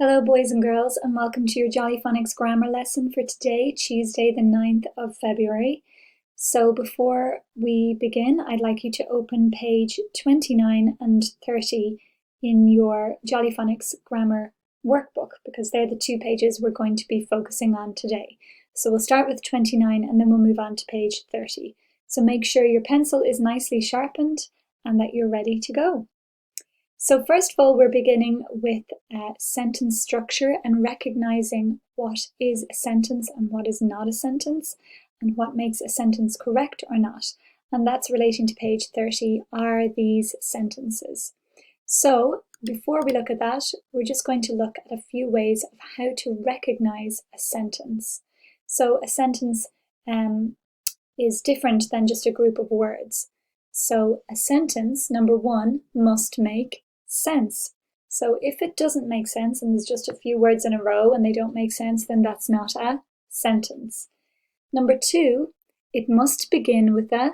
Hello boys and girls, and welcome to your Jolly Phonics grammar lesson for today, Tuesday the 9th of February. So before we begin, I'd like you to open page 29 and 30 in your Jolly Phonics grammar workbook, because they're the two pages we're going to be focusing on today. So we'll start with 29 and then we'll move on to page 30. So make sure your pencil is nicely sharpened and that you're ready to go. So first of all, we're beginning with sentence structure and recognizing what is a sentence and what is not a sentence, and what makes a sentence correct or not. And that's relating to page 30, are these sentences? So before we look at that, we're just going to look at a few ways of how to recognize a sentence. So a sentence is different than just a group of words. So a sentence, number one, must make sense. So if it doesn't make sense and there's just a few words in a row and they don't make sense, then that's not a sentence. Number two, it must begin with a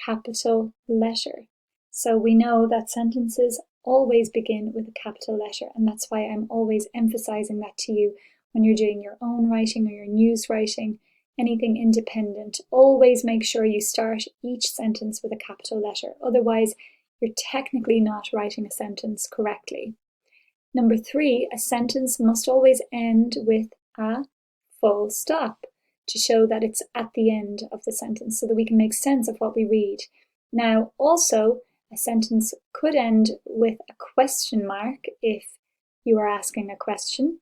capital letter. So we know that sentences always begin with a capital letter, and that's why I'm always emphasizing that to you when you're doing your own writing or your news writing, anything independent. Always make sure you start each sentence with a capital letter. Otherwise, you're technically not writing a sentence correctly. Number three, a sentence must always end with a full stop to show that it's at the end of the sentence so that we can make sense of what we read. Now, also, a sentence could end with a question mark if you are asking a question,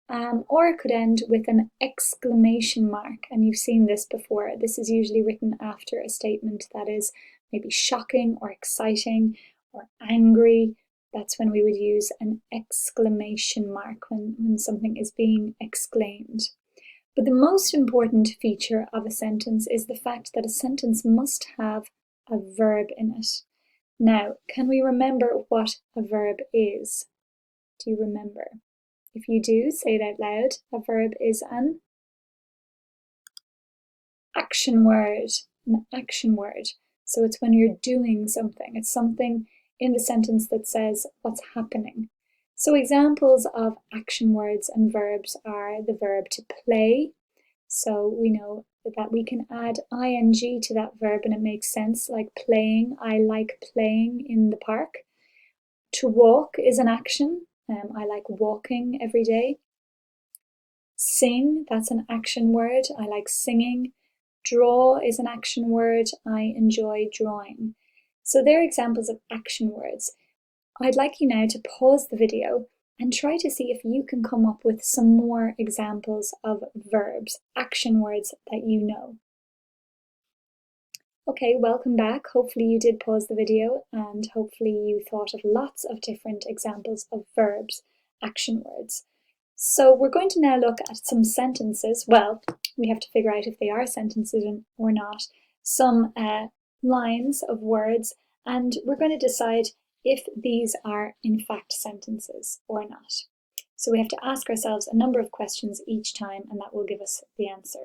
or it could end with an exclamation mark, and you've seen this before. This is usually written after a statement that is maybe shocking or exciting or angry. That's when we would use an exclamation mark, when something is being exclaimed. But the most important feature of a sentence is the fact that a sentence must have a verb in it. Now, can we remember what a verb is? Do you remember? If you do, say it out loud. A verb is an action word. An action word. So it's when you're doing something. It's something in the sentence that says what's happening. So examples of action words and verbs are the verb to play. So we know that we can add ing to that verb and it makes sense, like playing. I like playing in the park. To walk is an action. I like walking every day. Sing, that's an action word. I like singing. Draw is an action word. I enjoy drawing. So they're examples of action words. I'd like you now to pause the video and try to see if you can come up with some more examples of verbs, action words that you know. Okay, welcome back. Hopefully you did pause the video and hopefully you thought of lots of different examples of verbs, action words. So we're going to now look at some sentences. Well, we have to figure out if they are sentences or not. Some lines of words, and we're going to decide if these are in fact sentences or not. So we have to ask ourselves a number of questions each time, and that will give us the answer.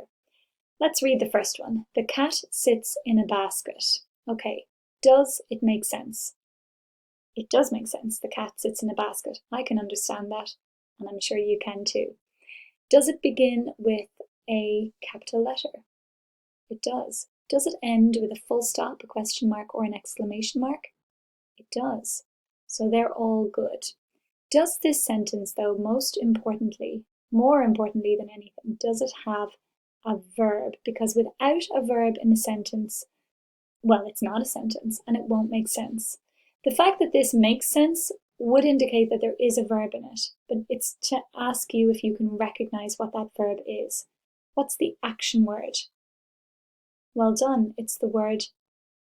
Let's read the first one. The cat sits in a basket. Okay, does it make sense? It does make sense. The cat sits in a basket. I can understand that, and I'm sure you can too. Does it begin with a capital letter? It does. Does it end with a full stop, a question mark, or an exclamation mark? It does. So they're all good. Does this sentence, though, more importantly than anything, does it have a verb? Because without a verb in a sentence, well, it's not a sentence and it won't make sense. The fact that this makes sense would indicate that there is a verb in it, but it's to ask you if you can recognize what that verb is. What's the action word? Well done, it's the word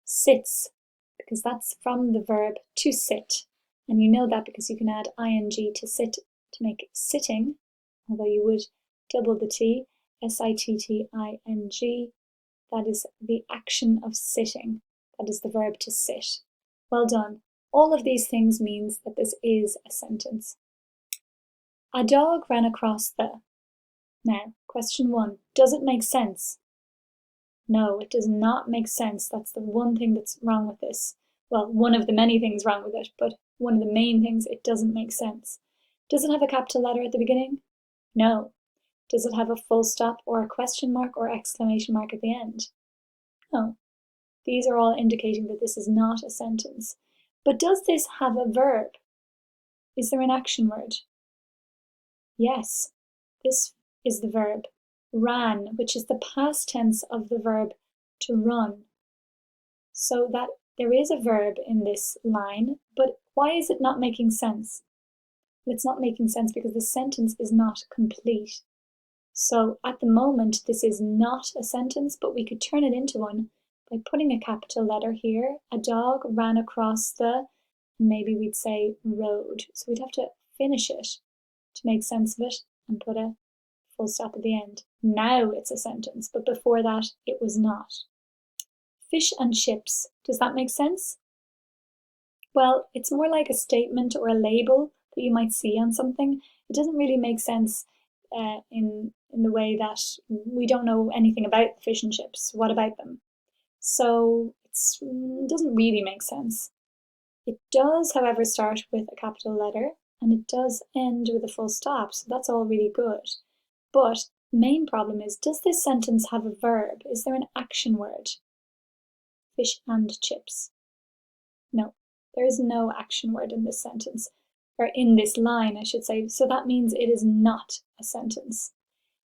sits, because that's from the verb to sit. And you know that because you can add ing to sit to make sitting, although you would double the T, S-I-T-T-I-N-G. That is the action of sitting. That is the verb to sit. Well done. All of these things means that this is a sentence. A dog ran across the. Now, question one, does it make sense? No, it does not make sense. That's the one thing that's wrong with this. Well, one of the many things wrong with it, but one of the main things, it doesn't make sense. Does it have a capital letter at the beginning? No. Does it have a full stop or a question mark or exclamation mark at the end? No. These are all indicating that this is not a sentence. But does this have a verb? Is there an action word? Yes, this is the verb ran, which is the past tense of the verb to run. So that there is a verb in this line, but why is it not making sense? It's not making sense because the sentence is not complete. So at the moment, this is not a sentence, but we could turn it into one by putting a capital letter here. A dog ran across the, maybe we'd say road. So we'd have to finish it to make sense of it and put a full stop at the end. Now it's a sentence, but before that it was not. Fish and chips, does that make sense? Well, it's more like a statement or a label that you might see on something. It doesn't really make sense in the way that we don't know anything about the fish and chips. What about them? So it doesn't really make sense. It does, however, start with a capital letter and it does end with a full stop, so that's all really good. But the main problem is, does this sentence have a verb? Is there an action word? Fish and chips. No, there is no action word in this sentence, or in this line, I should say, so that means it is not a sentence.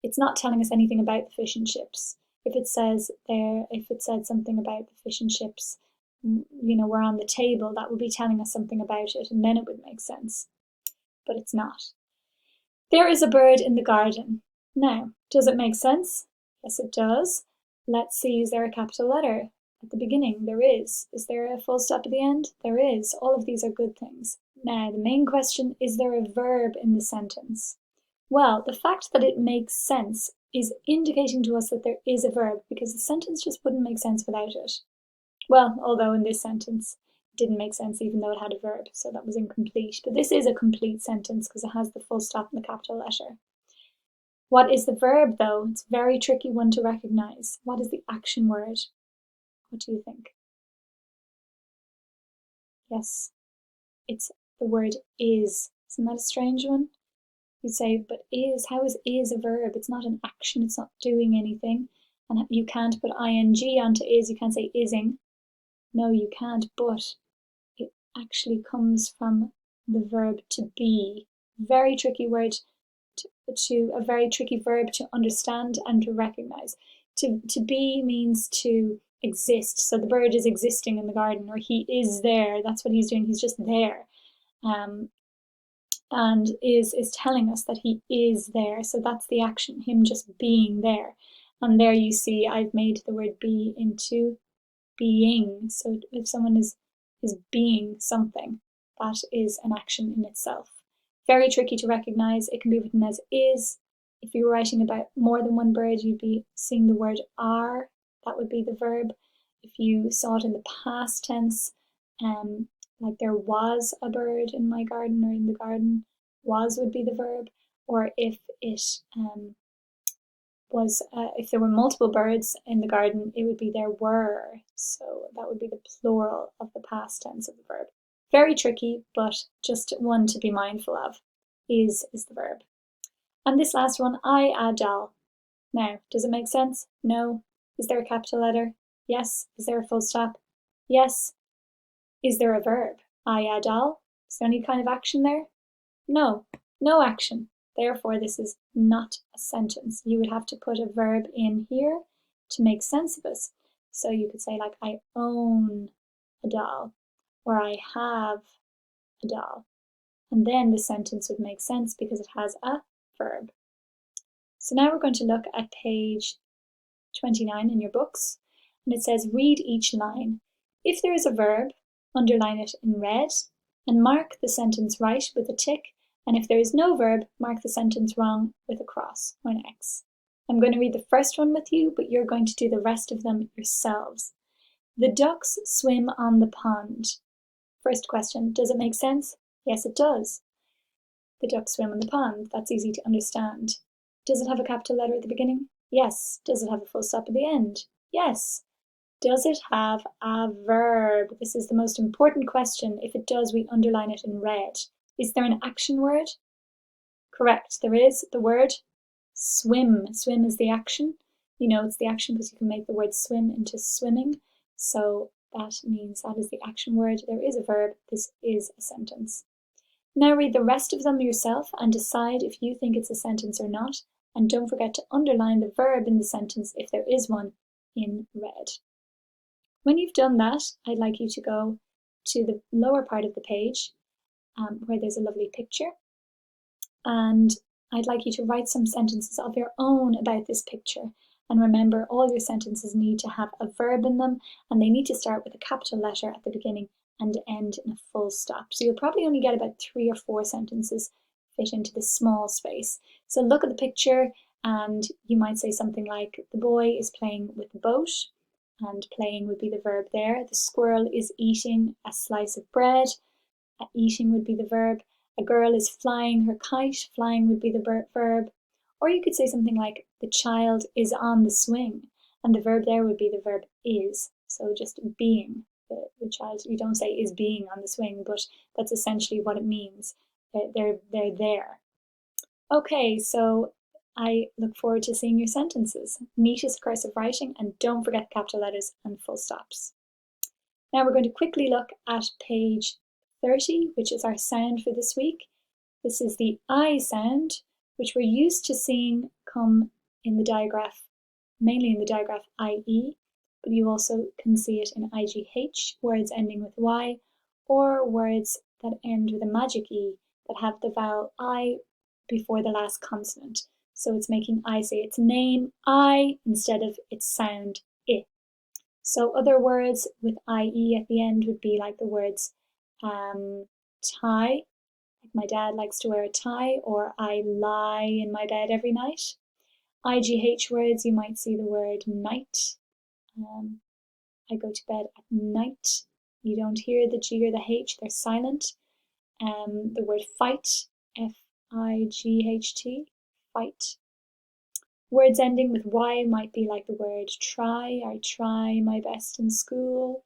It's not telling us anything about the fish and chips. If it said something about the fish and chips, were on the table, that would be telling us something about it, and then it would make sense. But it's not. There is a bird in the garden. Now, does it make sense? Yes, it does. Let's see, is there a capital letter at the beginning? There is. Is there a full stop at the end? There is. All of these are good things. Now, the main question, is there a verb in the sentence? Well, the fact that it makes sense is indicating to us that there is a verb, because the sentence just wouldn't make sense without it. Well, although in this sentence it didn't make sense even though it had a verb, so that was incomplete. But this is a complete sentence because it has the full stop and the capital letter. What is the verb though? It's a very tricky one to recognize. What is the action word? What do you think? Yes, it's the word is. Isn't that a strange one? You'd say, but is, how is a verb? It's not an action, it's not doing anything. And you can't put ing onto is, you can't say ising. No, you can't, but it actually comes from the verb to be. Very tricky word, a very tricky verb to understand and to recognize. To be means to exist. So the bird is existing in the garden, or he is there. That's what he's doing. He's just there. And is telling us that he is there. So that's the action, him just being there. And there you see I've made the word be into being. So if someone is being something, that is an action in itself. Very tricky to recognize. It can be written as is. If you were writing about more than one bird, you'd be seeing the word are. That would be the verb. If you saw it in the past tense, like there was a bird in my garden or in the garden, was would be the verb. Or if it if there were multiple birds in the garden, it would be there were. So that would be the plural of the past tense of the verb. Very tricky, but just one to be mindful of. Is the verb. And this last one, I adal. Now, does it make sense? No. Is there a capital letter? Yes. Is there a full stop? Yes. Is there a verb? I adal. Is there any kind of action there? No. No action. Therefore, this is not a sentence. You would have to put a verb in here to make sense of it. So you could say like, I own a doll, or I have a doll. And then the sentence would make sense because it has a verb. So now we're going to look at page 29 in your books. And it says, read each line. If there is a verb, underline it in red and mark the sentence right with a tick. And if there is no verb, mark the sentence wrong with a cross or an X. I'm going to read the first one with you, but you're going to do the rest of them yourselves. The ducks swim on the pond. First question, does it make sense? Yes, it does. The ducks swim on the pond. That's easy to understand. Does it have a capital letter at the beginning? Yes. Does it have a full stop at the end? Yes. Does it have a verb? This is the most important question. If it does, we underline it in red. Is there an action word? Correct, there is the word swim. Swim is the action. You know it's the action because you can make the word swim into swimming. So that means that is the action word. There is a verb. This is a sentence. Now read the rest of them yourself and decide if you think it's a sentence or not. And don't forget to underline the verb in the sentence if there is one in red. When you've done that, I'd like you to go to the lower part of the page where there's a lovely picture. And I'd like you to write some sentences of your own about this picture. And remember, all your sentences need to have a verb in them, and they need to start with a capital letter at the beginning and end in a full stop. So you'll probably only get about 3 or 4 sentences fit into this small space. So look at the picture and you might say something like, the boy is playing with the boat, and playing would be the verb there. The squirrel is eating a slice of bread. Eating would be the verb. A girl is flying her kite. Flying would be the verb. Or you could say something like, the child is on the swing. And the verb there would be the verb is. So just being. The child, you don't say is being on the swing, but that's essentially what it means. They're there. Okay, so I look forward to seeing your sentences. Neat is cursive writing, and don't forget capital letters and full stops. Now we're going to quickly look at page 30, which is our sound for this week. This is the I sound, which we're used to seeing come in the digraph, mainly in the digraph IE, but you also can see it in IGH, words ending with Y, or words that end with a magic E that have the vowel I before the last consonant. So it's making I say its name, I, instead of its sound, I. So other words with IE at the end would be like the words tie, like my dad likes to wear a tie, or I lie in my bed every night. IGH words, you might see the word night. I go to bed at night. You don't hear the G or the H, they're silent. The word fight, F-I-G-H-T, fight. Words ending with Y might be like the word try. I try my best in school.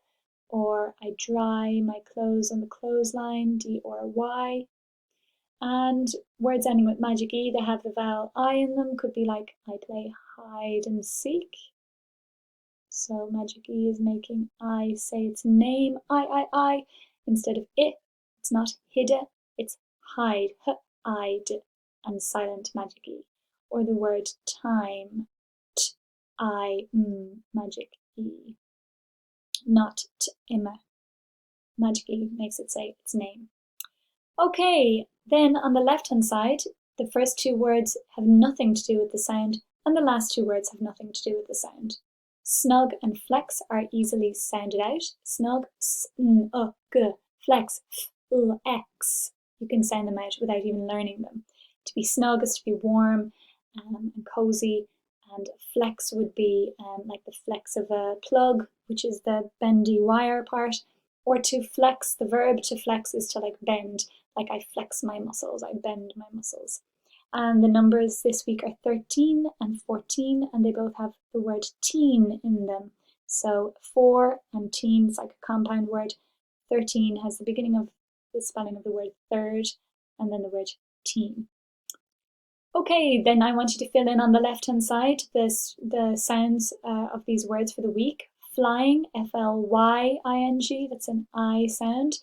Or I dry my clothes on the clothesline, D-or-Y. And words ending with magic E that have the vowel I in them could be like I play hide and seek. So magic E is making I say its name, I, instead of it. It's not hide, it's hide, h-ide, and silent magic E. Or the word time, t-I-m, magic E. Not t-ima. Magic E makes it say its name. Okay, then on the left-hand side, the first 2 words have nothing to do with the sound, and the last 2 words have nothing to do with the sound. Snug and flex are easily sounded out. Snug, s-n-u-g, flex, f-l-x. You can sound them out without even learning them. To be snug is to be warm and cozy, and flex would be like the flex of a plug, which is the bendy wire part. Or to flex, the verb to flex is to like bend, like I flex my muscles, I bend my muscles. And the numbers this week are 13 and 14, and they both have the word teen in them. So 4 and teen is like a compound word. 13 has the beginning of the spelling of the word third, and then the word teen. Okay, then I want you to fill in on the left-hand side the sounds of these words for the week. Flying, F-L-Y-I-N-G, that's an I sound.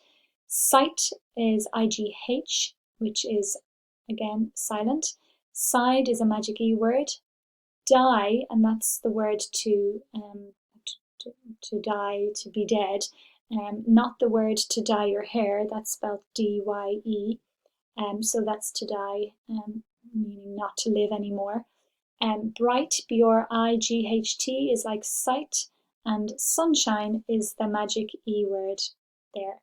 Sight is I-G-H, which is, again, silent. Side is a magic E word. Die, and that's the word to die, to be dead. Not the word to dye your hair, that's spelled D-Y-E. So that's to die, meaning not to live anymore. Bright, B-R-I-G-H-T, is like sight. And sunshine is the magic E word there.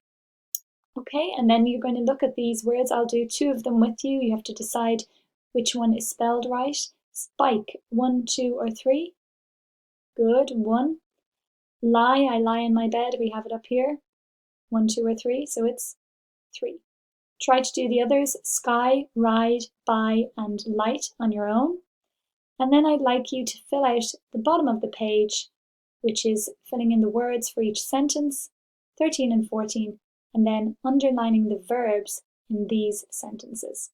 Okay, and then you're going to look at these words. I'll do 2 of them with you. You have to decide which one is spelled right. Spike, 1, 2, or 3. Good, 1. Lie, I lie in my bed. We have it up here. 1, 2, or 3, so it's 3. Try to do the others. Sky, ride, buy, and light on your own. And then I'd like you to fill out the bottom of the page, which is filling in the words for each sentence, 13 and 14, and then underlining the verbs in these sentences.